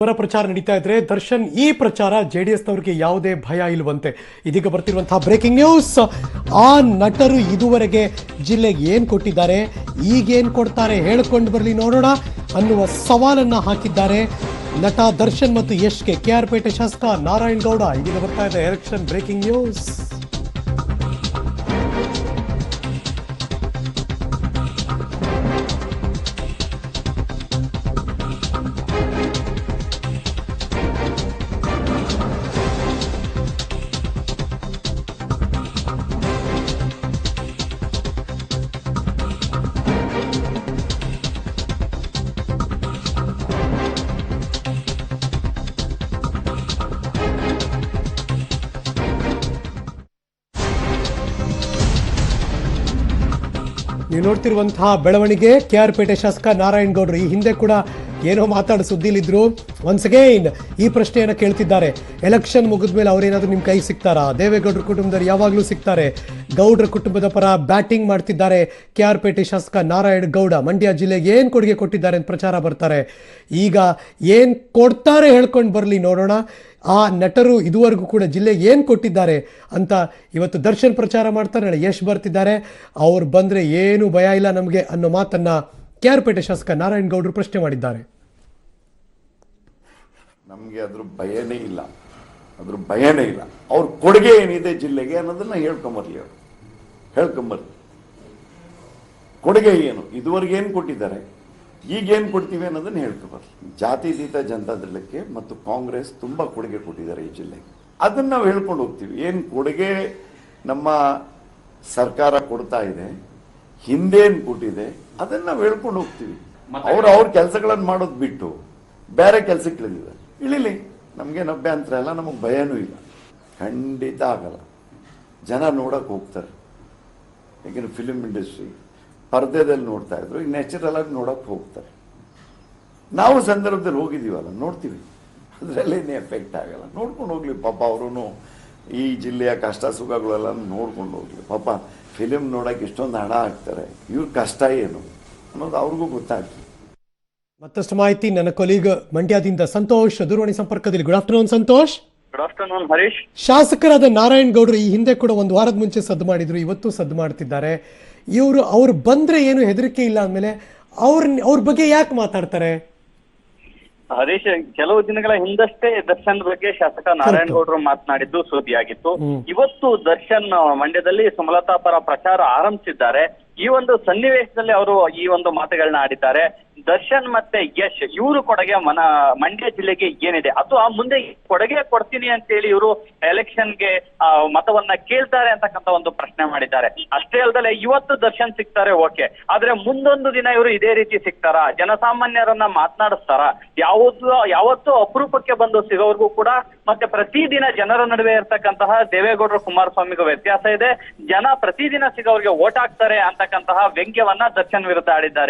ಅವರ ಪ್ರಚಾರ ನಡೀತಾ ಇದ್ರೆ ದರ್ಶನ್ ಈ ಪ್ರಚಾರ ಜೆಡಿಎಸ್ ನವರಿಗೆ ಯಾವುದೇ ಭಯ ಇಲ್ಲವಂತೆ. ಇದೀಗ ಬರ್ತಿರುವಂತಹ ಬ್ರೇಕಿಂಗ್ ನ್ಯೂಸ್. ಆ ನಟರು ಇದುವರೆಗೆ ಜಿಲ್ಲೆಗೆ ಏನ್ ಕೊಟ್ಟಿದ್ದಾರೆ, ಈಗೇನ್ ಕೊಡ್ತಾರೆ ಹೇಳ್ಕೊಂಡು ಬರಲಿ ನೋಡೋಣ ಅನ್ನುವ ಸವಾಲನ್ನ ಹಾಕಿದ್ದಾರೆ ನಟ ದರ್ಶನ್ ಮತ್ತು ಯಶ್ಗೆ. ಕೆಆರ್ ಪೇಟೆ ಶಾಸಕ ನಾರಾಯಣ್ ಗೌಡ. ಇದೀಗ ಬರ್ತಾ ಇದೆ ಎಲೆಕ್ಷನ್ ಬ್ರೇಕಿಂಗ್ ನ್ಯೂಸ್. ನೀವು ನೋಡ್ತಿರುವಂತಹ ಬೆಳವಣಿಗೆ ಕೆಆರ್ ಪೇಟೆ ಶಾಸಕ ನಾರಾಯಣ್ ಗೌಡ್ರು ಈ ಹಿಂದೆ ಕೂಡ ಏನೋ ಮಾತಾಡ ಸುದ್ದಿಲಿದ್ರು. ಒನ್ಸ್ ಅಗೈನ್ ಈ ಪ್ರಶ್ನೆಯನ್ನು ಕೇಳ್ತಿದ್ದಾರೆ. ಎಲೆಕ್ಷನ್ ಮುಗಿದ ಮೇಲೆ ಅವರೇನಾದ್ರೂ ನಿಮ್ಮ ಕೈ ಸಿಗ್ತಾರಾ? ದೇವೇಗೌಡರ ಕುಟುಂಬದವರು ಯಾವಾಗಲೂ ಸಿಗ್ತಾರೆ. ಗೌಡ್ರ ಕುಟುಂಬದ ಪರ ಬ್ಯಾಟಿಂಗ್ ಮಾಡ್ತಿದ್ದಾರೆ ಕೆಆರ್ ಪೇಟೆ ಶಾಸಕ ನಾರಾಯಣ್ ಗೌಡ. ಮಂಡ್ಯ ಜಿಲ್ಲೆಗೆ ಏನು ಕೊಡುಗೆ ಕೊಟ್ಟಿದ್ದಾರೆ ಅಂತ ಪ್ರಚಾರ ಬರ್ತಾರೆ. ಈಗ ಏನು ಕೊಡ್ತಾರೆ ಹೇಳ್ಕೊಂಡು ಬರಲಿ ನೋಡೋಣ. ಆ ನಟರು ಇದುವರೆಗೂ ಕೂಡ ಜಿಲ್ಲೆಗೆ ಏನು ಕೊಟ್ಟಿದ್ದಾರೆ ಅಂತ ಇವತ್ತು ದರ್ಶನ್ ಪ್ರಚಾರ ಮಾಡ್ತಾರೆ. ನಾಳೆ ಯಶ್ ಬರ್ತಿದ್ದಾರೆ. ಅವ್ರು ಬಂದರೆ ಏನು ಭಯ ಇಲ್ಲ ನಮಗೆ ಅನ್ನೋ ಮಾತನ್ನ ಕೆಆರ್ ಪೇಟೆ ಶಾಸಕ ನಾರಾಯಣ್ ಗೌಡರು ಪ್ರಶ್ನೆ ಮಾಡಿದ್ದಾರೆ. ನಮಗೆ ಅದ್ರ ಭಯನೇ ಇಲ್ಲ, ಅವ್ರ ಕೊಡುಗೆ ಏನಿದೆ ಜಿಲ್ಲೆಗೆ ಅನ್ನೋದನ್ನ ಹೇಳ್ಕೊಂಬರ್ಲಿ. ಅವರು ಹೇಳ್ಕೊಂಬರ್ಲಿ ಕೊಡುಗೆ ಏನು, ಇದುವರೆಗೆ ಏನು ಕೊಟ್ಟಿದ್ದಾರೆ, ಈಗೇನು ಕೊಡ್ತೀವಿ ಅನ್ನೋದನ್ನ ಹೇಳ್ಕೊಂಬರ್ಲಿ. ಜಾತ್ಯತೀತ ಜನತಾದಳಕ್ಕೆ ಮತ್ತು ಕಾಂಗ್ರೆಸ್ ತುಂಬಾ ಕೊಡುಗೆ ಕೊಟ್ಟಿದ್ದಾರೆ ಈ ಜಿಲ್ಲೆಗೆ. ಅದನ್ನ ನಾವು ಹೇಳ್ಕೊಂಡು ಹೋಗ್ತೀವಿ. ಏನು ಕೊಡುಗೆ ನಮ್ಮ ಸರ್ಕಾರ ಕೊಡ್ತಾ ಇದೆ, ಹಿಂದೇನು ಕೊಟ್ಟಿದೆ ಅದನ್ನ ನಾವು ಹೇಳ್ಕೊಂಡು ಹೋಗ್ತೀವಿ. ಅವ್ರ ಕೆಲಸಗಳನ್ನು ಮಾಡೋದು ಬಿಟ್ಟು ಬೇರೆ ಕೆಲಸಕ್ಕೆ ಇಳಿಲಿ, ನಮ್ಗೇನು ಅಭ್ಯಂತರ ಇಲ್ಲ, ನಮಗೆ ಭಯನೂ ಇಲ್ಲ. ಖಂಡಿತ ಆಗಲ್ಲ. ಜನ ನೋಡಕ್ ಹೋಗ್ತಾರೆ. ಯಾಕೆಂದ್ರೆ ಫಿಲ್ಮ್ ಇಂಡಸ್ಟ್ರಿ ಪರ್ದೆದಲ್ಲಿ ನೋಡ್ತಾ ಇದ್ರು, ಈಗ ನ್ಯಾಚುರಲ್ ಆಗಿ ನೋಡಕ್ ಹೋಗ್ತಾರೆ. ನಾವು ಸಂದರ್ಭದಲ್ಲಿ ಹೋಗಿದ್ದೀವಲ್ಲ, ನೋಡ್ತೀವಿ. ಅದರಲ್ಲೇನೇ ಎಫೆಕ್ಟ್ ಆಗಲ್ಲ. ನೋಡ್ಕೊಂಡು ಹೋಗ್ಲಿ ಪಾಪ. ಅವರು ಈ ಜಿಲ್ಲೆಯ ಕಷ್ಟ ಸುಖಗಳೆಲ್ಲ ನೋಡ್ಕೊಂಡು ಹೋಗ್ಲಿ ಪಾಪ. ಫಿಲಿಮ್ ನೋಡಕ್ಕೆ ಇಷ್ಟೊಂದು ಹಣ ಹಾಕ್ತಾರೆ, ಇವ್ರ ಕಷ್ಟ ಏನು ಅನ್ನೋದು ಅವ್ರಿಗೂ ಗೊತ್ತಾಗ್ತದೆ. ಮತ್ತಷ್ಟು ಮಾಹಿತಿ ನನ್ನ ಕೊಲೀಗ್ ಮಂಡ್ಯದಿಂದ ಸಂತೋಷ್ ದೂರವಾಣಿ ಸಂಪರ್ಕದಲ್ಲಿ. Good afternoon Santosh. Good afternoon Harish. ಶಾಸಕರಾದ ನಾರಾಯಣ್ ಗೌಡರು ಈ ಹಿಂದೆ ಕೂಡ ಒಂದು ವಾರದ ಮುಂಚೆ ಸದ್ದು ಮಾಡಿದ್ರು, ಇವತ್ತು ಸದ್ದು ಮಾಡ್ತಿದ್ದಾರೆ. ಅವ್ರು ಬಂದ್ರೆ ಏನು ಹೆದರಿಕೆ ಇಲ್ಲ ಅಂದ್ಮೇಲೆ ಅವ್ರ ಬಗ್ಗೆ ಯಾಕೆ ಮಾತಾಡ್ತಾರೆ? ಹರೀಶ್, ಕೆಲವು ದಿನಗಳ ಹಿಂದಷ್ಟೇ ದರ್ಶನ್ ಬಗ್ಗೆ ಶಾಸಕ ನಾರಾಯಣ್ ಗೌಡರು ಮಾತನಾಡಿದ್ದು ಸುದ್ದಿಯಾಗಿತ್ತು. ಇವತ್ತು ದರ್ಶನ್ ಮಂಡ್ಯದಲ್ಲಿ ಸುಮಲತಾ ಪರ ಪ್ರಚಾರ ಆರಂಭಿಸಿದ್ದಾರೆ. ಈ ಒಂದು ಸನ್ನಿವೇಶದಲ್ಲಿ ಅವರು ಈ ಒಂದು ಮಾತುಗಳನ್ನ ಆಡಿದ್ದಾರೆ. ದರ್ಶನ್ ಮತ್ತೆ ಯಶ್ ಇವರು ಕೊಡುಗೆ ಮಂಡ್ಯ ಜಿಲ್ಲೆಗೆ ಏನಿದೆ ಅಥವಾ ಮುಂದೆ ಕೊಡುಗೆ ಕೊಡ್ತೀನಿ ಅಂತ ಹೇಳಿ ಇವರು ಎಲೆಕ್ಷನ್ಗೆ ಮತವನ್ನ ಕೇಳ್ತಾರೆ ಅಂತಕ್ಕಂಥ ಒಂದು ಪ್ರಶ್ನೆ ಮಾಡಿದ್ದಾರೆ. ಅಷ್ಟೇ ಅಲ್ಲದೆ ಇವತ್ತು ದರ್ಶನ್ ಸಿಗ್ತಾರೆ, ಓಕೆ, ಆದ್ರೆ ಮುಂದೊಂದು ದಿನ ಇವರು ಇದೇ ರೀತಿ ಸಿಗ್ತಾರಾ, ಜನಸಾಮಾನ್ಯರನ್ನ ಮಾತನಾಡಿಸ್ತಾರ? ಯಾವತ್ತೂ ಅಪರೂಪಕ್ಕೆ ಬಂದು ಸಿಗೋವರೆಗೂ ಕೂಡ ಮತ್ತೆ ಪ್ರತಿದಿನ ಜನರ ನಡುವೆ ಇರ್ತಕ್ಕಂತಹ ದೇವೇಗೌಡರು ಕುಮಾರಸ್ವಾಮಿಗೂ ವ್ಯತ್ಯಾಸ ಇದೆ. ಜನ ಪ್ರತಿದಿನ ಸಿಗೋವ್ರಿಗೆ ಓಟ್ ಹಾಕ್ತಾರೆ ಅಂತಕ್ಕಂತಹ ವ್ಯಂಗ್ಯವನ್ನ ದರ್ಶನ್ ವಿರುದ್ಧ ಆಡಿದ್ದಾರೆ.